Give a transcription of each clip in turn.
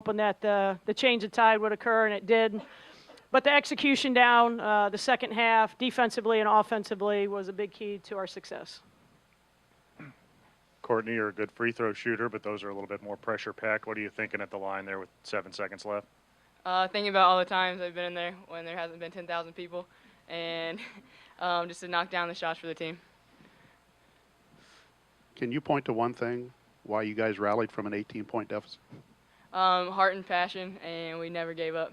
hoping that the change of tide would occur, and it did. But the execution down the second half, defensively and offensively, was a big key to our success. Courtney, you're a good free throw shooter, but those are a little bit more pressure packed. What are you thinking at the line there with 7 seconds left? Thinking about all the times I've been in there when there hasn't been 10,000 people, and just to knock down the shots for the team. Can you point to one thing why you guys rallied from an 18-point deficit? Heart and passion, and we never gave up.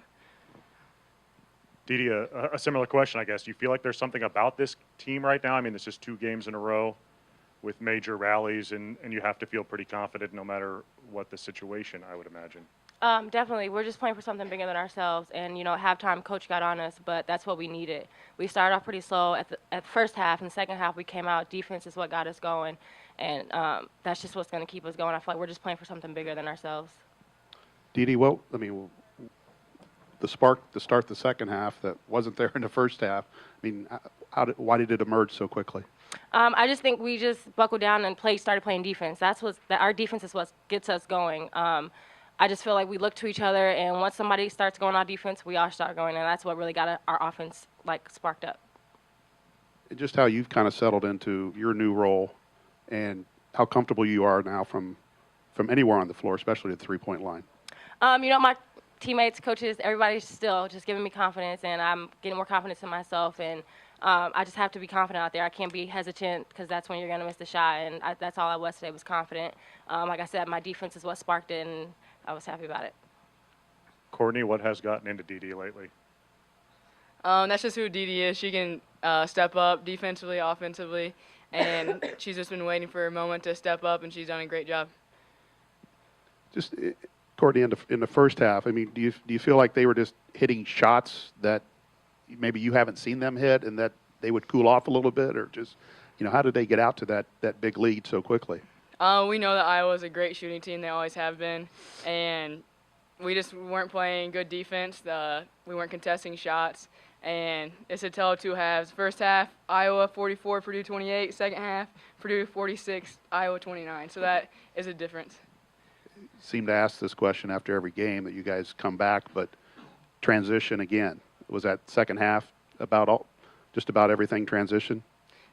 Didi, a similar question, I guess. Do you feel like there's something about this team right now? I mean, it's just 2 games in a row with major rallies, and you have to feel pretty confident no matter what the situation, I would imagine. Definitely. We're just playing for something bigger than ourselves. And, at halftime, Coach got on us, but that's what we needed. We started off pretty slow at the first half. In the second half, we came out. Defense is what got us going. And that's just what's going to keep us going. I feel like we're just playing for something bigger than ourselves. Didi, the spark to start the second half that wasn't there in the first half, why did it emerge so quickly? I just think we just buckled down and started playing defense. Our defense is what gets us going. I just feel like we look to each other, and once somebody starts going on defense, we all start going, and that's what really got our offense sparked up. And just how you've kind of settled into your new role, and how comfortable you are now from anywhere on the floor, especially at the three-point line. My teammates, coaches, everybody's still just giving me confidence, and I'm getting more confidence in myself, and I just have to be confident out there. I can't be hesitant because that's when you're going to miss the shot, and that's all I was today, was confident. Like I said, my defense is what sparked it, and I was happy about it. Courtney, what has gotten into Didi lately? That's just who Didi is. She can step up defensively, offensively, and she's just been waiting for a moment to step up, and she's done a great job. Just, Courtney, in the first half, do you feel like they were just hitting shots that maybe you haven't seen them hit, and that they would cool off a little bit, or just, how did they get out to that big lead so quickly? We know that Iowa's a great shooting team. They always have been, and we just weren't playing good defense. We weren't contesting shots, and it's a tale of 2 halves. First half, Iowa 44, Purdue 28. Second half, Purdue 46, Iowa 29. So that is a difference. Seem to ask this question after every game that you guys come back, but transition again. Was that second half just about everything transition?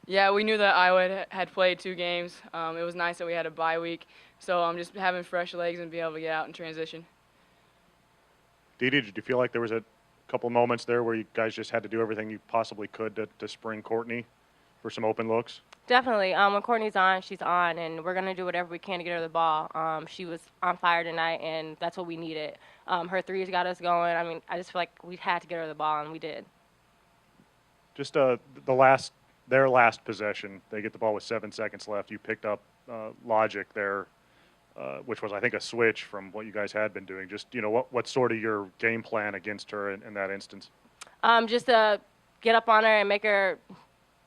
Yeah, we knew that Iowa had played 2 games. It was nice that we had a bye week, so I'm just having fresh legs and be able to get out and transition. Didi, did you feel like there was a couple moments there where you guys just had to do everything you possibly could to spring Courtney for some open looks? Definitely. When Courtney's on, she's on, and we're going to do whatever we can to get her the ball. She was on fire tonight, and that's what we needed. Her threes got us going. I just feel like we had to get her the ball, and we did. Just their last possession, they get the ball with 7 seconds left. You picked up logic there, which was, I think, a switch from what you guys had been doing. Just, what's sort of your game plan against her in that instance? Just to get up on her and make her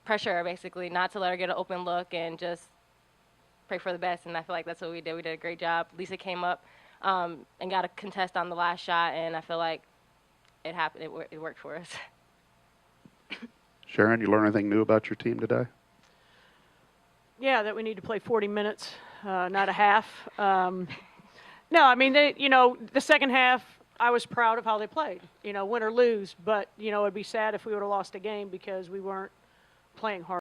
pressure her, basically, not to let her get an open look, and just pray for the best. And I feel like that's what we did. We did a great job. Lisa came up and got a contest on the last shot, and I feel like it happened. It worked for us. Sharon, you learn anything new about your team today? Yeah, that we need to play 40 minutes, not a half. No, the second half, I was proud of how they played, win or lose. But, it'd be sad if we would have lost a game because we weren't playing hard.